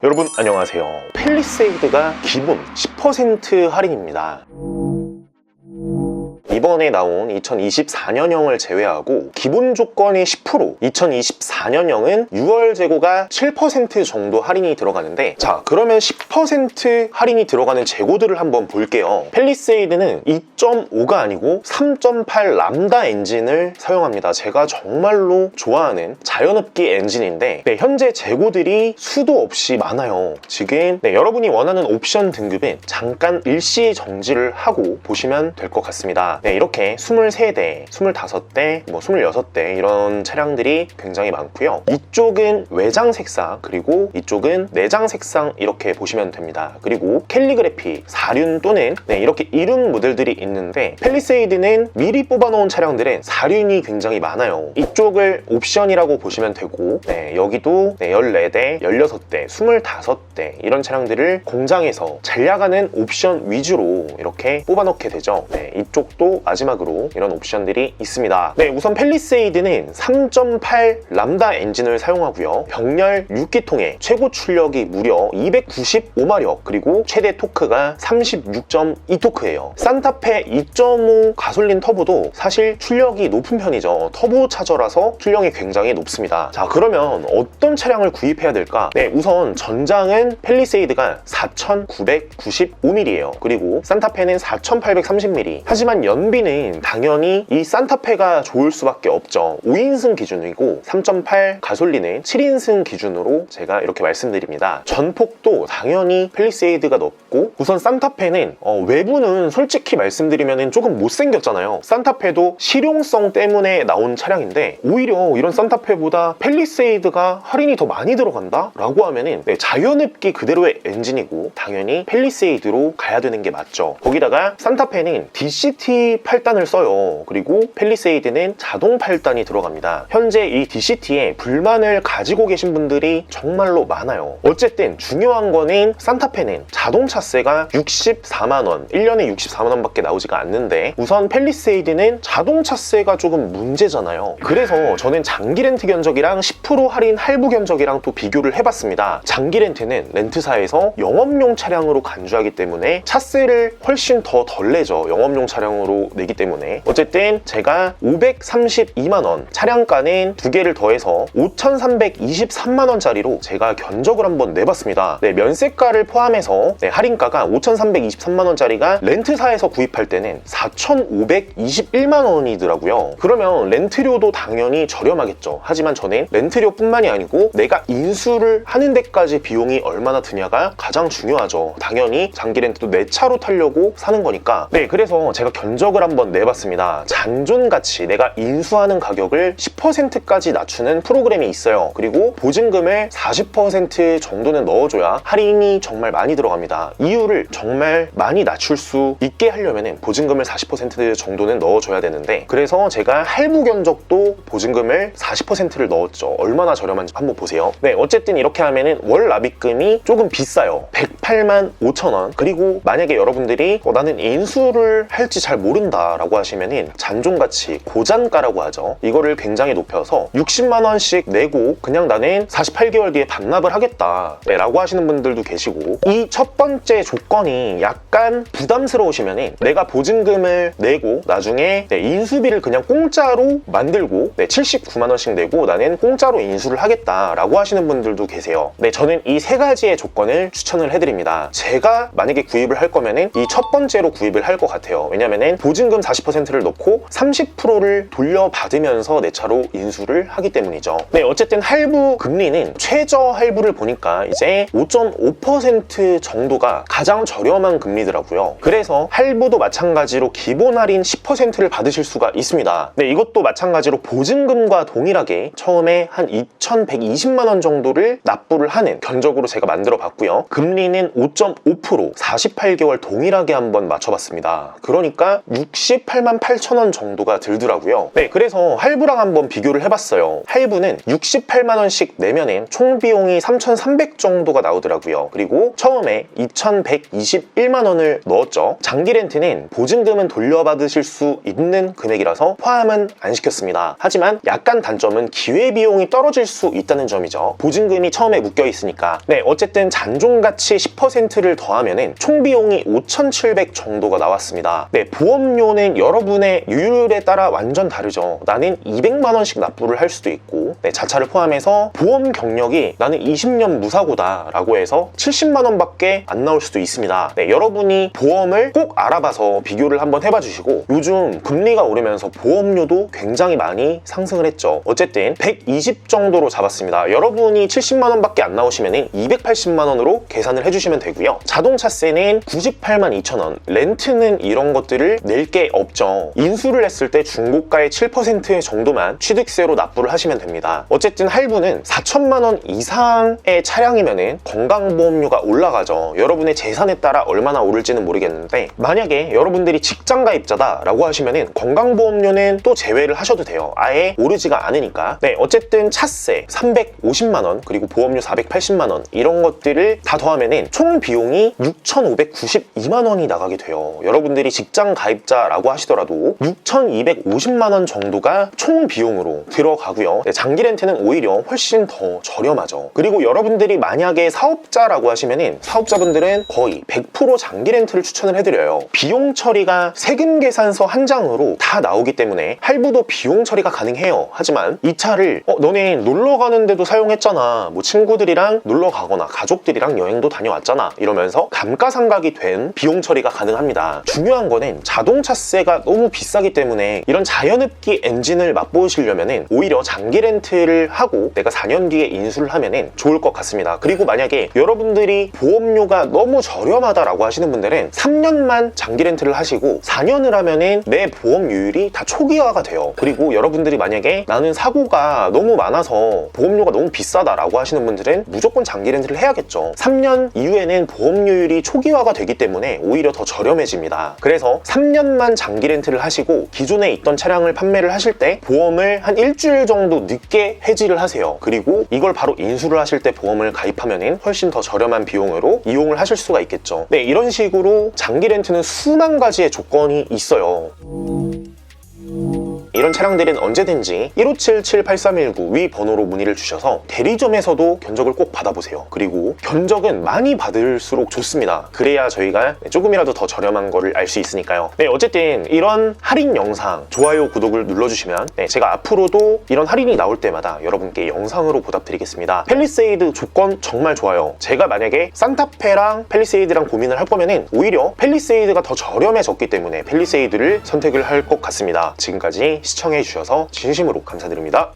여러분 안녕하세요. 팰리세이드가 기본 10% 할인입니다. 이번에 나온 2024년형을 제외하고 기본 조건이 10%, 2024년형은 6월 재고가 7% 정도 할인이 들어가는데, 자 그러면 10% 할인이 들어가는 재고들을 한번 볼게요. 팰리세이드는 2.5가 아니고 3.8 람다 엔진을 사용합니다. 제가 정말로 좋아하는 자연흡기 엔진인데, 현재 재고들이 수도 없이 많아요. 지금 여러분이 원하는 옵션 등급은 잠깐 일시 정지를 하고 보시면 될 것 같습니다. 이렇게 23대, 25대, 26대 이런 차량들이 굉장히 많고요. 이쪽은 외장 색상, 그리고 이쪽은 내장 색상 이렇게 보시면 됩니다. 그리고 캘리그래피, 사륜 또는 이렇게 이륜 모델들이 있는데, 팰리세이드는 미리 뽑아놓은 차량들은 사륜이 굉장히 많아요. 이쪽을 옵션이라고 보시면 되고, 여기도 14대, 16대, 25대 이런 차량들을 공장에서 잘나가는 옵션 위주로 이렇게 뽑아놓게 되죠. 이쪽도 마지막으로 이런 옵션들이 있습니다. 우선 팰리세이드는 3.8 람다 엔진을 사용하고요. 병렬 6기통에 최고 출력이 무려 295마력, 그리고 최대 토크가 36.2토크예요. 산타페 2.5 가솔린 터보도 사실 출력이 높은 편이죠. 터보 차저라서 출력이 굉장히 높습니다. 자, 그러면 어떤 차량을 구입해야 될까? 우선 전장은 팰리세이드가 4995mm예요. 그리고 산타페는 4830mm. 하지만 연비는 당연히 이 산타페가 좋을 수밖에 없죠. 5인승 기준이고 3.8 가솔린은 7인승 기준으로 제가 이렇게 말씀드립니다. 전폭도 당연히 팰리세이드가 높고, 우선 산타페는 외부는 솔직히 말씀드리면 조금 못생겼잖아요. 산타페도 실용성 때문에 나온 차량인데, 오히려 이런 산타페보다 팰리세이드가 할인이 더 많이 들어간다? 라고 하면은 자연흡기 그대로의 엔진이고 당연히 팰리세이드로 가야 되는 게 맞죠. 거기다가 산타페는 DCT 8단을 써요. 그리고 팰리세이드는 자동 8단이 들어갑니다. 현재 이 DCT에 불만을 가지고 계신 분들이 정말로 많아요. 어쨌든 중요한 거는 산타페는 자동차세가 64만원, 1년에 64만원 밖에 나오지가 않는데, 우선 팰리세이드는 자동차세가 조금 문제잖아요. 그래서 저는 장기 렌트 견적이랑 10% 할인 할부 견적이랑 또 비교를 해봤습니다. 장기 렌트는 렌트사에서 영업용 차량으로 간주하기 때문에 차세를 훨씬 더 덜 내죠. 영업용 차량으로 내기 때문에. 어쨌든 제가 532만원, 차량가는 두 개를 더해서 5323만원짜리로 제가 견적을 한번 내봤습니다. 면세가를 포함해서 할인가가 5323만원짜리가 렌트사에서 구입할 때는 4521만원이더라고요. 그러면 렌트료도 당연히 저렴하겠죠. 하지만 저는 렌트료 뿐만이 아니고 내가 인수를 하는 데까지 비용이 얼마나 드냐가 가장 중요하죠. 당연히 장기 렌트도 내 차로 타려고 사는 거니까. 그래서 제가 견적을 한번 내봤습니다. 잔존가치, 내가 인수하는 가격을 10%까지 낮추는 프로그램이 있어요. 그리고 보증금을 40% 정도는 넣어줘야 할인이 정말 많이 들어갑니다. 이유를 정말 많이 낮출 수 있게 하려면 보증금을 40% 정도는 넣어줘야 되는데, 그래서 제가 할부 견적도 보증금을 40%를 넣었죠. 얼마나 저렴한지 한번 보세요. 어쨌든 이렇게 하면은 월 납입금이 조금 비싸요. 108만 5천원. 그리고 만약에 여러분들이 나는 인수를 할지 잘 모른다 라고 하시면은 잔존가치, 고잔가라고 하죠. 이거를 굉장히 높여서 60만원씩 내고 그냥 나는 48개월 뒤에 반납을 하겠다 라고 하시는 분들도 계시고, 이 첫 번째 조건이 약간 부담스러우시면은 내가 보증금을 내고 나중에 인수비를 그냥 공짜로 만들고 79만원씩 내고 나는 공짜로 인수를 하겠다 라고 하시는 분들도 계세요. 저는 이 세 가지의 조건을 추천을 해드립니다. 제가 만약에 구입을 할 거면은 이 첫 번째로 구입을 할 것 같아요. 왜냐면은 보증금 40%를 넣고 30%를 돌려받으면서 내 차로 인수를 하기 때문이죠. 어쨌든 할부 금리는 최저 할부를 보니까 이제 5.5% 정도가 가장 저렴한 금리더라고요. 그래서 할부도 마찬가지로 기본 할인 10%를 받으실 수가 있습니다. 이것도 마찬가지로 보증금과 동일하게 처음에 한 2,120만원 정도를 납부를 하는 견적으로 제가 만들어 봤고요. 금리는 5.5%, 48개월 동일하게 한번 맞춰봤습니다. 그러니까 68만 8천 원 정도가 들더라고요. 네, 그래서 할부랑 한번 비교를 해봤어요. 할부는 68만 원씩 내면은 총 비용이 3,300 정도가 나오더라고요. 그리고 처음에 2,121만 원을 넣었죠. 장기 렌트는 보증금은 돌려받으실 수 있는 금액이라서 포함은 안 시켰습니다. 하지만 약간 단점은 기회비용이 떨어질 수 있다는 점이죠. 보증금이 처음에 묶여 있으니까. 네, 어쨌든 잔존가치 10%를 더하면은 총 비용이 5,700 정도가 나왔습니다. 네, 보험료는 여러분의 유율에 따라 완전 다르죠. 나는 200만 원씩 납부를 할 수도 있고, 네, 자차를 포함해서 보험 경력이 나는 20년 무사고다 라고 해서 70만 원밖에 안 나올 수도 있습니다. 네, 여러분이 보험을 꼭 알아봐서 비교를 한번 해봐 주시고, 요즘 금리가 오르면서 보험료도 굉장히 많이 상승을 했죠. 어쨌든 120 정도로 잡았습니다. 여러분이 70만 원밖에 안 나오시면 280만 원으로 계산을 해주시면 되고요. 자동차세는 98만 2천 원, 렌트는 이런 것들을 낼 게 없죠. 인수를 했을 때 중고가의 7% 정도만 취득세로 납부를 하시면 됩니다. 어쨌든 할부는 4천만 원 이상의 차량이면 건강보험료가 올라가죠. 여러분의 재산에 따라 얼마나 오를지는 모르겠는데, 만약에 여러분들이 직장 가입자다 라고 하시면 건강보험료는 또 제외를 하셔도 돼요. 아예 오르지가 않으니까. 네, 어쨌든 차세 350만 원, 그리고 보험료 480만 원, 이런 것들을 다 더하면 총 비용이 6,592만 원이 나가게 돼요. 여러분들이 직장 가입자라고 하시더라도 6,250만 원 정도가 총 비용으로 들어가고요. 네, 장기 렌트는 오히려 훨씬 더 저렴하죠. 그리고 여러분들이 만약에 사업자라고 하시면 사업자분들은 거의 100% 장기 렌트를 추천을 해드려요. 비용 처리가 세금 계산서 한 장으로 다 나오기 때문에 할부도 비용 처리가 가능해요. 하지만 이 차를 너네 놀러 가는데도 사용했잖아, 뭐 친구들이랑 놀러 가거나 가족들이랑 여행도 다녀왔잖아 이러면서 감가상각이 된 비용 처리가 가능합니다. 중요한 거는 자동차세가 너무 비싸기 때문에 이런 자연흡기 엔진을 맛보시려면 오히려 장기 렌트를 하고 내가 4년 뒤에 인수를 하면 좋을 것 같습니다. 그리고 만약에 여러분들이 보험료가 너무 저렴하다라고 하시는 분들은 3년만 장기 렌트를 하시고 4년을 하면은 내 보험료율이 다 초기화가 돼요. 그리고 여러분들이 만약에 나는 사고가 너무 많아서 보험료가 너무 비싸다라고 하시는 분들은 무조건 장기 렌트를 해야겠죠. 3년 이후에는 보험료율이 초기화가 되기 때문에 오히려 더 저렴해집니다. 그래서 3년만 장기 렌트를 하시고 기존에 있던 차량을 판매를 하실 때 보험을 한 일주일 정도 늦게 해지를 하세요. 그리고 이걸 바로 인수를 하실 때 보험을 가입하면 훨씬 더 저렴한 비용으로 이용을 하실 수가 있겠죠. 네, 이런 식으로 장기 렌트는 수만 가지의 조건이 있어요. 이런 차량들은 언제든지 1577-8319 위 번호로 문의를 주셔서 대리점에서도 견적을 꼭 받아보세요. 그리고 견적은 많이 받을수록 좋습니다. 그래야 저희가 조금이라도 더 저렴한 거를 알 수 있으니까요. 네, 어쨌든 이런 할인 영상 좋아요, 구독을 눌러주시면 제가 앞으로도 이런 할인이 나올 때마다 여러분께 영상으로 보답드리겠습니다. 팰리세이드 조건 정말 좋아요. 제가 만약에 산타페랑 팰리세이드랑 고민을 할 거면은 오히려 팰리세이드가 더 저렴해졌기 때문에 팰리세이드를 선택을 할 것 같습니다. 지금까지 시청해주셔서 진심으로 감사드립니다.